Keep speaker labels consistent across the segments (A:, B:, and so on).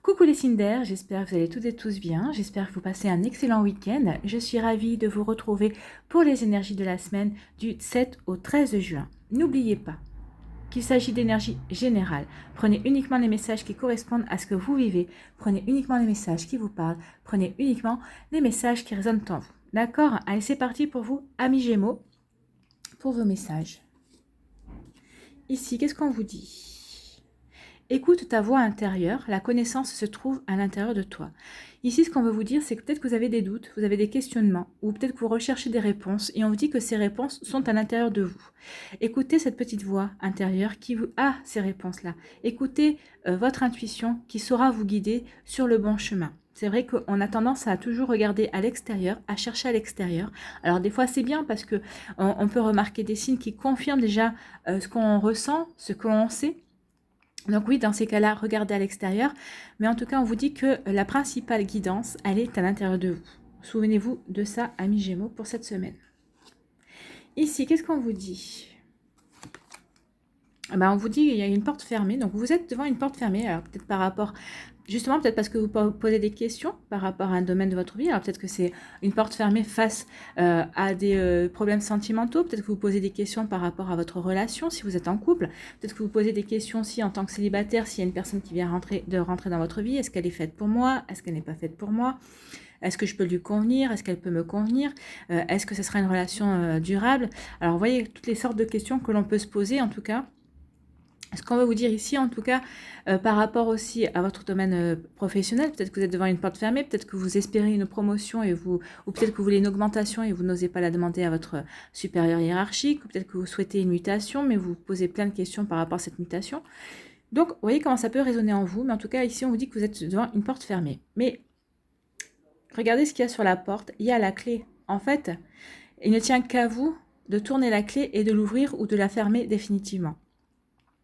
A: Coucou les signes d'air, j'espère que vous allez toutes et tous bien, j'espère que vous passez un excellent week-end. Je suis ravie de vous retrouver pour les énergies de la semaine du 7 au 13 juin. N'oubliez pas qu'il s'agit d'énergie générale. Prenez uniquement les messages qui correspondent à ce que vous vivez, prenez uniquement les messages qui vous parlent, prenez uniquement les messages qui résonnent en vous. D'accord? Allez, c'est parti pour vous, amis Gémeaux, pour vos messages. Ici, qu'est-ce qu'on vous dit ? Écoute ta voix intérieure, la connaissance se trouve à l'intérieur de toi. Ici, ce qu'on veut vous dire, c'est que peut-être que vous avez des doutes, vous avez des questionnements, ou peut-être que vous recherchez des réponses, et on vous dit que ces réponses sont à l'intérieur de vous. Écoutez cette petite voix intérieure qui vous a ces réponses-là. Écoutez votre intuition qui saura vous guider sur le bon chemin. C'est vrai qu'on a tendance à toujours regarder à l'extérieur, à chercher à l'extérieur. Alors des fois c'est bien parce que on peut remarquer des signes qui confirment déjà ce qu'on ressent, ce qu'on sait. Donc oui, dans ces cas-là, regardez à l'extérieur. Mais en tout cas, on vous dit que la principale guidance, elle est à l'intérieur de vous. Souvenez-vous de ça, amis Gémeaux, pour cette semaine. Ici, qu'est-ce qu'on vous dit ? On vous dit qu'il y a une porte fermée. Donc vous êtes devant une porte fermée. Alors peut-être par rapport... Justement, peut-être parce que vous posez des questions par rapport à un domaine de votre vie. Alors peut-être que c'est une porte fermée face à des problèmes sentimentaux. Peut-être que vous posez des questions par rapport à votre relation si vous êtes en couple. Peut-être que vous posez des questions aussi en tant que célibataire s'il y a une personne qui vient rentrer dans votre vie. Est-ce qu'elle est faite pour moi? Est-ce qu'elle n'est pas faite pour moi? Est-ce que je peux lui convenir? Est-ce qu'elle peut me convenir? Est-ce que ce sera une relation durable? Alors vous voyez toutes les sortes de questions que l'on peut se poser en tout cas. Ce qu'on va vous dire ici, en tout cas, par rapport aussi à votre domaine professionnel, peut-être que vous êtes devant une porte fermée, peut-être que vous espérez une promotion ou peut-être que vous voulez une augmentation et vous n'osez pas la demander à votre supérieur hiérarchique, ou peut-être que vous souhaitez une mutation, mais vous posez plein de questions par rapport à cette mutation. Donc, vous voyez comment ça peut résonner en vous, mais en tout cas, ici, on vous dit que vous êtes devant une porte fermée. Mais regardez ce qu'il y a sur la porte, il y a la clé. En fait, il ne tient qu'à vous de tourner la clé et de l'ouvrir ou de la fermer définitivement.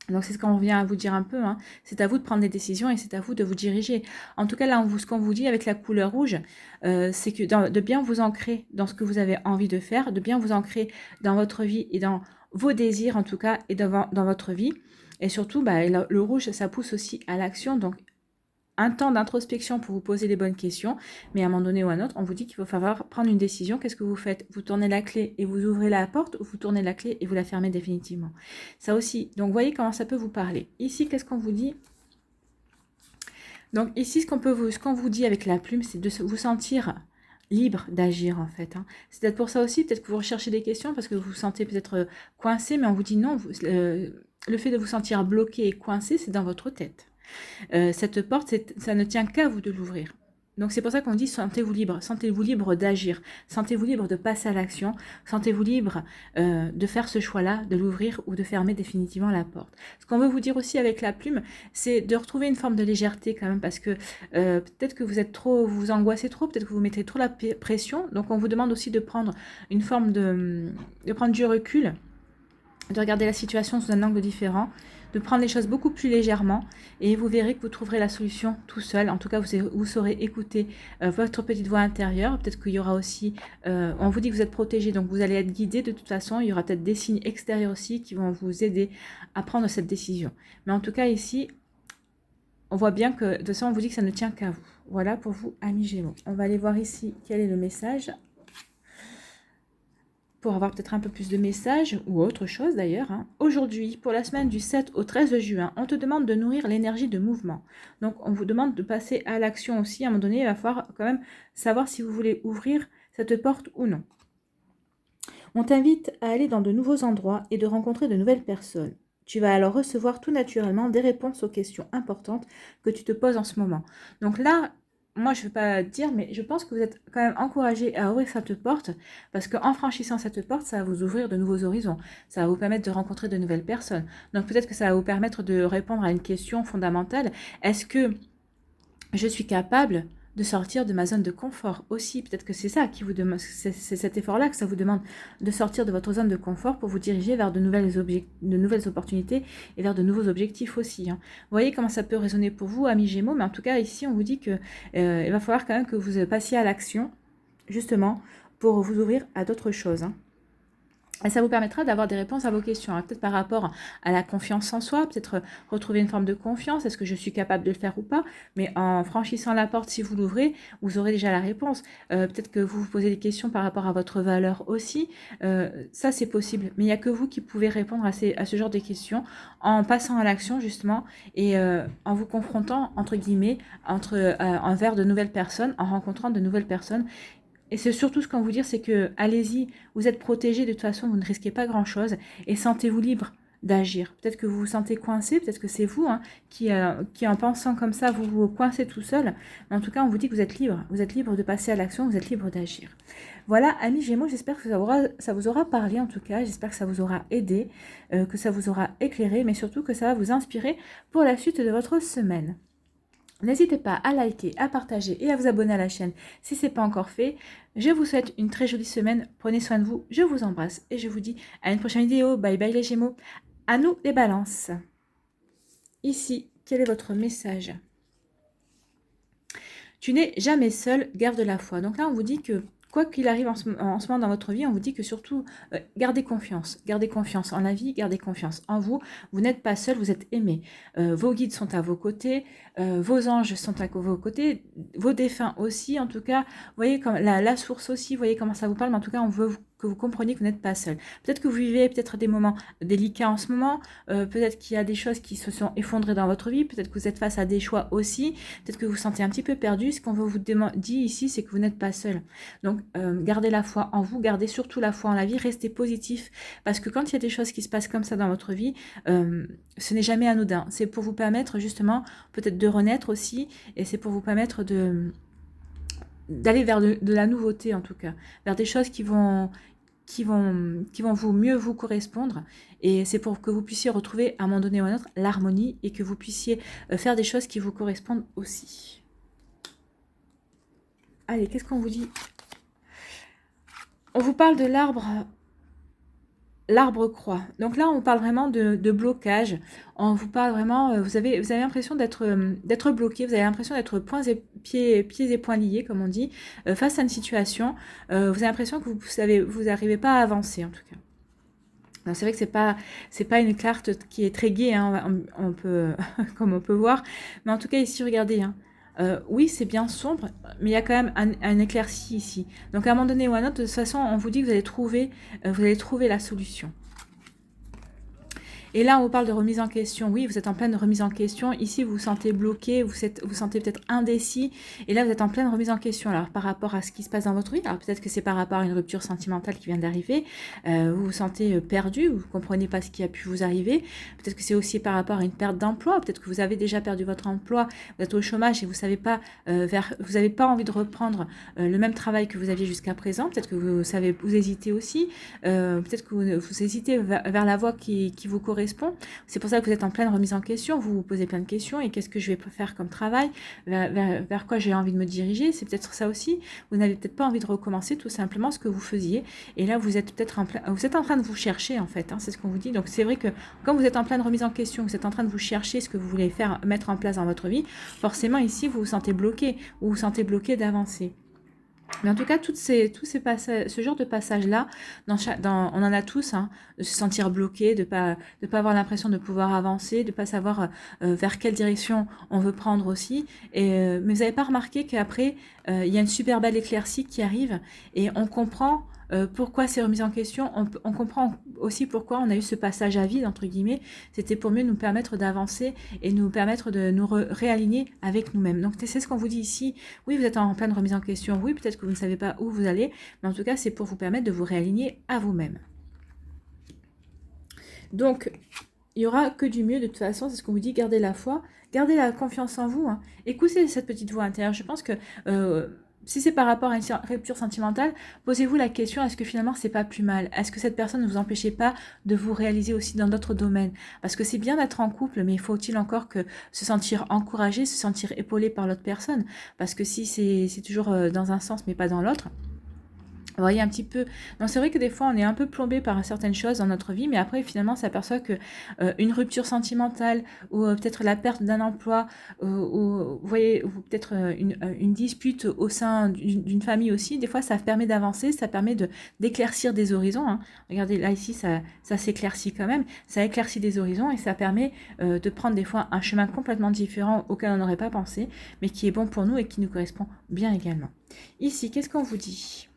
A: Donc c'est ce qu'on vient à vous dire un peu, hein. C'est à vous de prendre des décisions et c'est à vous de vous diriger. En tout cas là, ce qu'on vous dit avec la couleur rouge, c'est que de bien vous ancrer dans ce que vous avez envie de faire, de bien vous ancrer dans votre vie et dans vos désirs en tout cas et dans votre vie. Et surtout, le rouge, ça pousse aussi à l'action, donc un temps d'introspection pour vous poser les bonnes questions, mais à un moment donné ou à un autre, on vous dit qu'il va falloir prendre une décision. Qu'est-ce que vous faites? Vous tournez la clé et vous ouvrez la porte, ou vous tournez la clé et vous la fermez définitivement? Ça aussi, donc voyez comment ça peut vous parler. Ici, qu'est-ce qu'on vous dit? Donc ici, ce qu'on vous dit avec la plume, c'est de vous sentir libre d'agir en fait. C'est peut-être pour ça aussi, peut-être que vous recherchez des questions parce que vous vous sentez peut-être coincé, mais on vous dit non, le fait de vous sentir bloqué et coincé, c'est dans votre tête. Cette porte, ça ne tient qu'à vous de l'ouvrir. Donc c'est pour ça qu'on dit sentez-vous libre d'agir, sentez-vous libre de passer à l'action, sentez-vous libre de faire ce choix-là, de l'ouvrir ou de fermer définitivement la porte. Ce qu'on veut vous dire aussi avec la plume, c'est de retrouver une forme de légèreté quand même, parce que peut-être que vous vous angoissez trop, peut-être que vous mettez trop la pression, donc on vous demande aussi de prendre une forme de prendre du recul, de regarder la situation sous un angle différent, de prendre les choses beaucoup plus légèrement, et vous verrez que vous trouverez la solution tout seul. En tout cas, vous saurez écouter votre petite voix intérieure. Peut-être qu'il y aura aussi, on vous dit que vous êtes protégé, donc vous allez être guidé de toute façon. Il y aura peut-être des signes extérieurs aussi qui vont vous aider à prendre cette décision. Mais en tout cas, ici, on voit bien que, de toute façon, on vous dit que ça ne tient qu'à vous. Voilà pour vous, amis Gémeaux. On va aller voir ici quel est le message, pour avoir peut-être un peu plus de messages, ou autre chose d'ailleurs. Aujourd'hui, pour la semaine du 7 au 13 juin, on te demande de nourrir l'énergie de mouvement. Donc, on vous demande de passer à l'action aussi. À un moment donné, il va falloir quand même savoir si vous voulez ouvrir cette porte ou non. On t'invite à aller dans de nouveaux endroits et de rencontrer de nouvelles personnes. Tu vas alors recevoir tout naturellement des réponses aux questions importantes que tu te poses en ce moment. Donc là, moi, je ne vais pas dire, mais je pense que vous êtes quand même encouragé à ouvrir cette porte, parce qu'en franchissant cette porte, ça va vous ouvrir de nouveaux horizons. Ça va vous permettre de rencontrer de nouvelles personnes. Donc peut-être que ça va vous permettre de répondre à une question fondamentale. Est-ce que je suis capable de sortir de ma zone de confort aussi? Peut-être que c'est ça qui vous demande, c'est cet effort-là que ça vous demande, de sortir de votre zone de confort pour vous diriger vers de nouvelles opportunités et vers de nouveaux objectifs aussi. Vous voyez comment ça peut résonner pour vous, amis Gémeaux, mais en tout cas ici on vous dit que il va falloir quand même que vous passiez à l'action, justement, pour vous ouvrir à d'autres choses. Et ça vous permettra d'avoir des réponses à vos questions, hein. Peut-être par rapport à la confiance en soi, peut-être retrouver une forme de confiance, est-ce que je suis capable de le faire ou pas? Mais en franchissant la porte, si vous l'ouvrez, vous aurez déjà la réponse. Peut-être que vous vous posez des questions par rapport à votre valeur aussi. Ça, c'est possible. Mais il n'y a que vous qui pouvez répondre à ce genre de questions en passant à l'action, justement, et en vous confrontant, entre guillemets, envers de nouvelles personnes, en rencontrant de nouvelles personnes. Et c'est surtout ce qu'on vous dire, c'est que allez-y, vous êtes protégés, de toute façon, vous ne risquez pas grand-chose, et sentez-vous libre d'agir. Peut-être que vous vous sentez coincé, peut-être que c'est vous, hein, qui en pensant comme ça, vous vous coincez tout seul. Mais en tout cas, on vous dit que vous êtes libre de passer à l'action, vous êtes libre d'agir. Voilà, amis Gémeaux, j'espère que ça vous aura parlé en tout cas, j'espère que ça vous aura aidé, que ça vous aura éclairé, mais surtout que ça va vous inspirer pour la suite de votre semaine. N'hésitez pas à liker, à partager et à vous abonner à la chaîne si ce n'est pas encore fait. Je vous souhaite une très jolie semaine. Prenez soin de vous. Je vous embrasse et je vous dis à une prochaine vidéo. Bye bye les Gémeaux. À nous les balances. Ici, quel est votre message? Tu n'es jamais seul, garde la foi. Donc là, on vous dit que quoi qu'il arrive en ce moment dans votre vie, on vous dit que surtout, gardez confiance. Gardez confiance en la vie, gardez confiance en vous. Vous n'êtes pas seul, vous êtes aimé. Vos guides sont à vos côtés, vos anges sont à vos côtés, vos défunts aussi. En tout cas, vous voyez comme la source aussi, vous voyez comment ça vous parle, mais en tout cas, on veut que vous compreniez que vous n'êtes pas seul. Peut-être que vous vivez peut-être des moments délicats en ce moment, peut-être qu'il y a des choses qui se sont effondrées dans votre vie, peut-être que vous êtes face à des choix aussi, peut-être que vous vous sentez un petit peu perdu. Ce qu'on veut vous dire ici, c'est que vous n'êtes pas seul. Donc, gardez la foi en vous, gardez surtout la foi en la vie, restez positif, parce que quand il y a des choses qui se passent comme ça dans votre vie, ce n'est jamais anodin. C'est pour vous permettre justement peut-être de renaître aussi, et c'est pour vous permettre d'aller vers de la nouveauté en tout cas, vers des choses qui vont mieux vous correspondre, et c'est pour que vous puissiez retrouver à un moment donné ou à un autre l'harmonie, et que vous puissiez faire des choses qui vous correspondent aussi. Allez, qu'est-ce qu'on vous dit? On vous parle de l'arbre croix. Donc là, on parle vraiment de blocage. On vous parle vraiment, vous avez l'impression d'être bloqué, vous avez l'impression d'être pieds et poings liés, comme on dit, face à une situation. Vous avez l'impression que vous n'arrivez pas à avancer, en tout cas. C'est vrai que c'est pas une carte qui est très gaie, hein, on peut, comme on peut voir. Mais en tout cas, ici, regardez, hein, oui, c'est bien sombre, mais il y a quand même un éclairci ici. Donc, à un moment donné ou à un autre, de toute façon, on vous dit que vous allez trouver la solution. Et là, on vous parle de remise en question. Oui, vous êtes en pleine remise en question. Ici, vous vous sentez bloqué, vous sentez peut-être indécis. Et là, vous êtes en pleine remise en question. Alors, par rapport à ce qui se passe dans votre vie, alors peut-être que c'est par rapport à une rupture sentimentale qui vient d'arriver. Vous vous sentez perdu, vous ne comprenez pas ce qui a pu vous arriver. Peut-être que c'est aussi par rapport à une perte d'emploi. Peut-être que vous avez déjà perdu votre emploi, vous êtes au chômage et vous savez pas, vous n'avez pas envie de reprendre le même travail que vous aviez jusqu'à présent. Peut-être que vous hésitez aussi. Peut-être que vous hésitez vers la voie qui vous correspond. C'est pour ça que vous êtes en pleine remise en question, vous vous posez plein de questions, et qu'est-ce que je vais faire comme travail, vers quoi j'ai envie de me diriger, c'est peut-être ça aussi. Vous n'avez peut-être pas envie de recommencer tout simplement ce que vous faisiez, et là vous êtes peut-être vous êtes en train de vous chercher en fait, hein, c'est ce qu'on vous dit. Donc c'est vrai que quand vous êtes en pleine remise en question, vous êtes en train de vous chercher ce que vous voulez mettre en place dans votre vie, forcément ici vous vous sentez bloqué, ou vous vous sentez bloqué d'avancer. Mais en tout cas, tous ces passages, ce genre de passage-là, on en a tous, hein, de se sentir bloqué, de pas avoir l'impression de pouvoir avancer, de pas savoir vers quelle direction on veut prendre aussi. Mais vous n'avez pas remarqué qu'après, il y a une super belle éclaircie qui arrive, et on comprend pourquoi c'est remis en question. On comprend aussi pourquoi on a eu ce passage à vide, entre guillemets. C'était pour mieux nous permettre d'avancer et nous permettre de nous réaligner avec nous-mêmes. Donc c'est ce qu'on vous dit ici. Oui, vous êtes en pleine remise en question. Oui, peut-être que vous ne savez pas où vous allez. Mais en tout cas, c'est pour vous permettre de vous réaligner à vous-même. Donc, il n'y aura que du mieux de toute façon. C'est ce qu'on vous dit. Gardez la foi. Gardez la confiance en vous. Hein. Écoutez cette petite voix intérieure. Je pense que... si c'est par rapport à une rupture sentimentale, posez-vous la question, est-ce que finalement c'est pas plus mal? Est-ce que cette personne ne vous empêchait pas de vous réaliser aussi dans d'autres domaines? Parce que c'est bien d'être en couple, mais faut-il encore que se sentir encouragé, se sentir épaulé par l'autre personne? Parce que si c'est toujours dans un sens mais pas dans l'autre, Vous voyez un petit peu. Donc c'est vrai que des fois on est un peu plombé par certaines choses dans notre vie, mais après finalement on s'aperçoit que une rupture sentimentale ou peut-être la perte d'un emploi ou vous voyez ou peut-être une dispute au sein d'une famille aussi, des fois ça permet d'avancer, ça permet d'éclaircir des horizons. Hein. Regardez là ici ça s'éclaircit quand même, ça éclaircit des horizons et ça permet de prendre des fois un chemin complètement différent auquel on n'aurait pas pensé, mais qui est bon pour nous et qui nous correspond bien également. Ici, qu'est-ce qu'on vous dit ?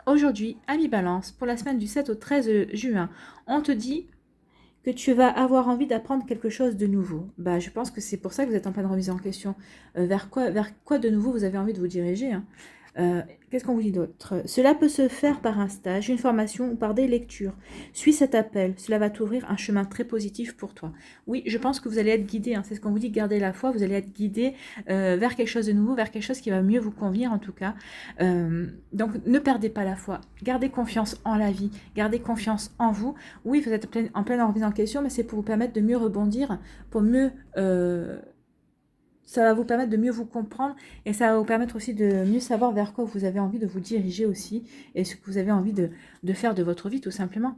A: Aujourd'hui, ami Balance, pour la semaine du 7 au 13 juin, on te dit que tu vas avoir envie d'apprendre quelque chose de nouveau. Bah, je pense que c'est pour ça que vous êtes en pleine remise en question. Vers quoi de nouveau vous avez envie de vous diriger, hein. Qu'est-ce qu'on vous dit d'autre? Cela peut se faire par un stage, une formation ou par des lectures. Suis cet appel, cela va t'ouvrir un chemin très positif pour toi. Oui, je pense que vous allez être guidé, hein. C'est ce qu'on vous dit, gardez la foi, vous allez être guidé vers quelque chose de nouveau, vers quelque chose qui va mieux vous convenir en tout cas. Donc ne perdez pas la foi, gardez confiance en la vie, gardez confiance en vous. Oui, vous êtes en pleine remise en question, mais c'est pour vous permettre de mieux rebondir, pour mieux... ça va vous permettre de mieux vous comprendre et ça va vous permettre aussi de mieux savoir vers quoi vous avez envie de vous diriger aussi et ce que vous avez envie de faire de votre vie tout simplement.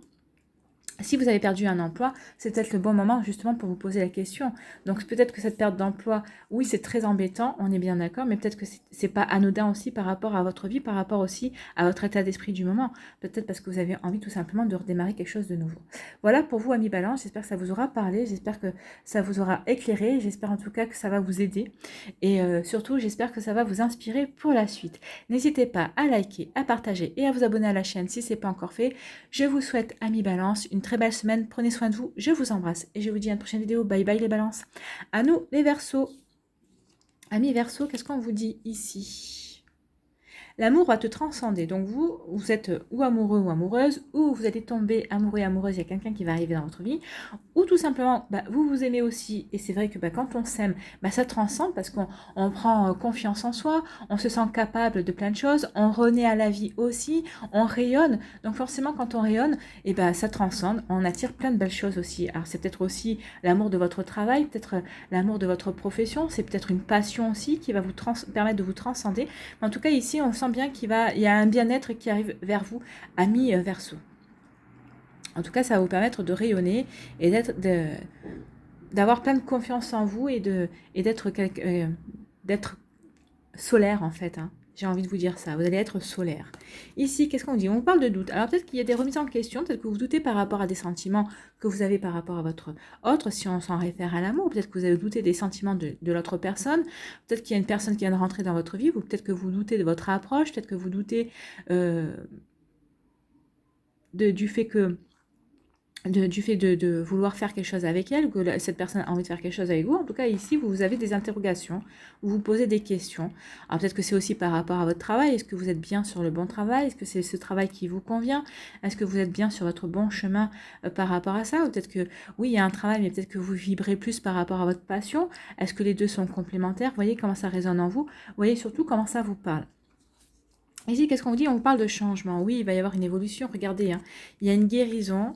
A: Si vous avez perdu un emploi, c'est peut-être le bon moment justement pour vous poser la question. Donc peut-être que cette perte d'emploi, oui, c'est très embêtant, on est bien d'accord, mais peut-être que c'est pas anodin aussi par rapport à votre vie, par rapport aussi à votre état d'esprit du moment. Peut-être parce que vous avez envie tout simplement de redémarrer quelque chose de nouveau. Voilà pour vous, amis Balance, j'espère que ça vous aura parlé, j'espère que ça vous aura éclairé, j'espère en tout cas que ça va vous aider et surtout j'espère que ça va vous inspirer pour la suite. N'hésitez pas à liker, à partager et à vous abonner à la chaîne si ce n'est pas encore fait. Je vous souhaite, amis Balance, une très belle semaine. Prenez soin de vous. Je vous embrasse et je vous dis à une prochaine vidéo. Bye bye les balances. À nous les Verseaux. Amis Verseaux, qu'est-ce qu'on vous dit ici ? L'amour va te transcender. Donc vous êtes ou amoureux ou amoureuse, ou vous allez tomber amoureux et amoureuse, il y a quelqu'un qui va arriver dans votre vie, ou tout simplement, vous vous aimez aussi. Et c'est vrai que quand on s'aime, ça transcende parce qu'on prend confiance en soi, on se sent capable de plein de choses, on renaît à la vie aussi, on rayonne. Donc forcément, quand on rayonne, ça transcende, on attire plein de belles choses aussi. Alors c'est peut-être aussi l'amour de votre travail, peut-être l'amour de votre profession, c'est peut-être une passion aussi qui va vous permettre de vous transcender. Mais en tout cas, ici, on sent bien qu'il y a un bien-être qui arrive vers vous, amis Verseau. En tout cas, ça va vous permettre de rayonner et d'avoir plein de confiance en vous et d'être solaire en fait. Hein. J'ai envie de vous dire ça, vous allez être solaire. Ici, qu'est-ce qu'on dit? On parle de doute. Alors peut-être qu'il y a des remises en question, peut-être que vous doutez par rapport à des sentiments que vous avez par rapport à votre autre, si on s'en réfère à l'amour, peut-être que vous avez douté des sentiments de l'autre personne, peut-être qu'il y a une personne qui vient de rentrer dans votre vie, ou peut-être que vous doutez de votre approche, peut-être que vous doutez du fait de vouloir faire quelque chose avec elle, ou que cette personne a envie de faire quelque chose avec vous. En tout cas, ici, vous avez des interrogations, vous vous posez des questions. Alors peut-être que c'est aussi par rapport à votre travail. Est-ce que vous êtes bien sur le bon travail? Est-ce que c'est ce travail qui vous convient? Est-ce que vous êtes bien sur votre bon chemin par rapport à ça? Ou peut-être que, oui, il y a un travail, mais peut-être que vous vibrez plus par rapport à votre passion. Est-ce que les deux sont complémentaires? Vous voyez comment ça résonne en vous? Vous voyez surtout comment ça vous parle. Ici, qu'est-ce qu'on vous dit? On vous parle de changement. Oui, il va y avoir une évolution. Regardez, hein, il y a une guérison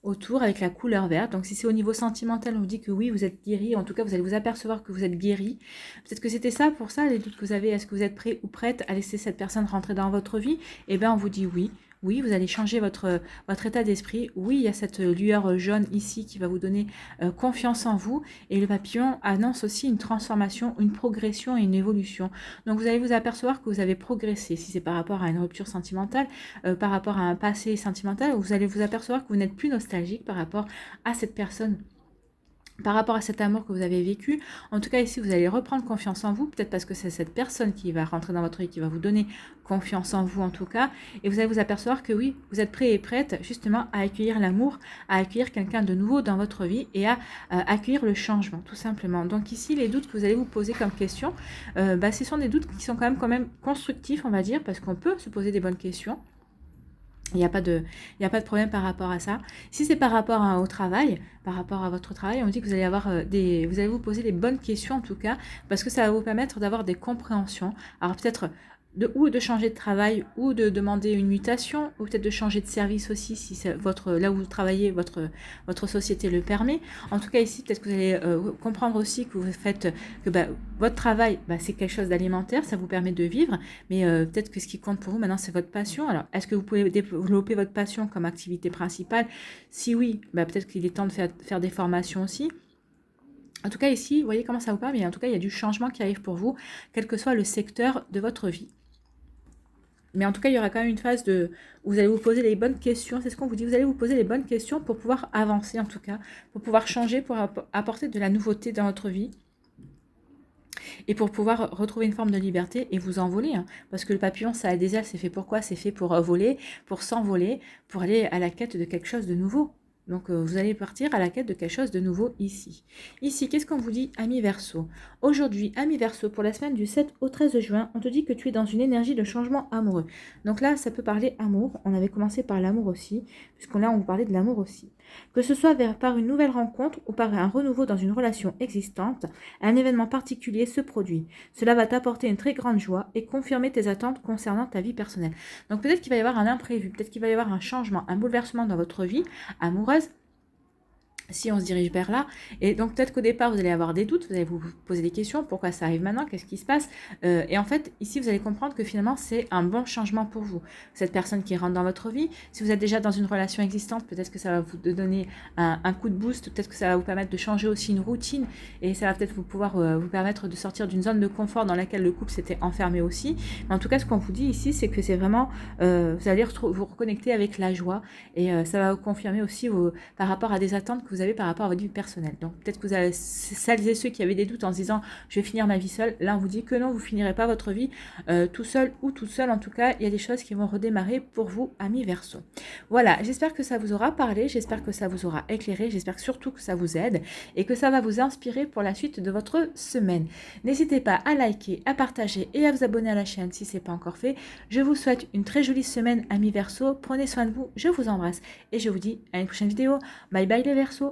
A: autour avec la couleur verte. Donc si c'est au niveau sentimental, on vous dit que oui, vous êtes guéri, en tout cas vous allez vous apercevoir que vous êtes guéri. Peut-être que c'était ça pour ça, les doutes que vous avez, est-ce que vous êtes prêt ou prête à laisser cette personne rentrer dans votre vie? Eh bien on vous dit oui. Oui, vous allez changer votre état d'esprit. Oui, il y a cette lueur jaune ici qui va vous donner confiance en vous. Et le papillon annonce aussi une transformation, une progression et une évolution. Donc vous allez vous apercevoir que vous avez progressé. Si c'est par rapport à une rupture sentimentale, par rapport à un passé sentimental, vous allez vous apercevoir que vous n'êtes plus nostalgique par rapport à cette personne, par rapport à cet amour que vous avez vécu. En tout cas, ici, vous allez reprendre confiance en vous, peut-être parce que c'est cette personne qui va rentrer dans votre vie, qui va vous donner confiance en vous en tout cas, et vous allez vous apercevoir que oui, vous êtes prêt et prête justement à accueillir l'amour, à accueillir quelqu'un de nouveau dans votre vie et à accueillir le changement, tout simplement. Donc ici, les doutes que vous allez vous poser comme question, ce sont des doutes qui sont quand même constructifs, on va dire, parce qu'on peut se poser des bonnes questions. Il n'y a pas de problème par rapport à ça. Si c'est par rapport au travail, par rapport à votre travail, on dit que vous allez vous allez vous poser les bonnes questions en tout cas, parce que ça va vous permettre d'avoir des compréhensions. Alors peut-être ou de changer de travail, ou de demander une mutation, ou peut-être de changer de service aussi, si c'est là où vous travaillez, votre société le permet. En tout cas, ici, peut-être que vous allez comprendre aussi que vous faites, que votre travail, c'est quelque chose d'alimentaire, ça vous permet de vivre, mais peut-être que ce qui compte pour vous maintenant, c'est votre passion. Alors, est-ce que vous pouvez développer votre passion comme activité principale? Si oui, peut-être qu'il est temps de faire des formations aussi. En tout cas, ici, vous voyez comment ça vous parle, mais en tout cas, il y a du changement qui arrive pour vous, quel que soit le secteur de votre vie. Mais en tout cas, il y aura quand même une phase où vous allez vous poser les bonnes questions. C'est ce qu'on vous dit. Vous allez vous poser les bonnes questions pour pouvoir avancer, en tout cas, pour pouvoir changer, pour apporter de la nouveauté dans votre vie et pour pouvoir retrouver une forme de liberté et vous envoler. Parce que le papillon, ça a des ailes. C'est fait pour quoi? C'est fait pour voler, pour s'envoler, pour aller à la quête de quelque chose de nouveau. Donc, vous allez partir à la quête de quelque chose de nouveau ici. Ici, qu'est-ce qu'on vous dit, ami Verseau? Aujourd'hui, ami Verseau, pour la semaine du 7 au 13 juin, on te dit que tu es dans une énergie de changement amoureux. Donc là, ça peut parler amour. On avait commencé par l'amour aussi, puisqu'on là, on vous parlait de l'amour aussi. Que ce soit par une nouvelle rencontre ou par un renouveau dans une relation existante, un événement particulier se produit. Cela va t'apporter une très grande joie et confirmer tes attentes concernant ta vie personnelle. Donc peut-être qu'il va y avoir un imprévu, peut-être qu'il va y avoir un changement, un bouleversement dans votre vie amoureuse, si on se dirige vers là. Et donc peut-être qu'au départ, vous allez avoir des doutes, vous allez vous poser des questions, pourquoi ça arrive maintenant, qu'est-ce qui se passe, et en fait, ici, vous allez comprendre que finalement, c'est un bon changement pour vous. Cette personne qui rentre dans votre vie, si vous êtes déjà dans une relation existante, peut-être que ça va vous donner un coup de boost, peut-être que ça va vous permettre de changer aussi une routine, et ça va peut-être vous pouvoir vous permettre de sortir d'une zone de confort dans laquelle le couple s'était enfermé aussi. Mais en tout cas, ce qu'on vous dit ici, c'est que c'est vraiment, vous allez vous reconnecter avec la joie, et ça va vous confirmer aussi par rapport à des attentes que vous avez par rapport à votre vie personnelle. Donc peut-être que vous avez celles et ceux qui avaient des doutes en se disant je vais finir ma vie seule, là on vous dit que non, vous finirez pas votre vie tout seul ou toute seule. En tout cas, il y a des choses qui vont redémarrer pour vous, amis Verseau. Voilà, j'espère que ça vous aura parlé, j'espère que ça vous aura éclairé, j'espère surtout que ça vous aide et que ça va vous inspirer pour la suite de votre semaine. N'hésitez pas à liker, à partager et à vous abonner à la chaîne si ce n'est pas encore fait. Je vous souhaite une très jolie semaine, amis Verseau. Prenez soin de vous, je vous embrasse et je vous dis à une prochaine vidéo. Bye bye les Verseaux.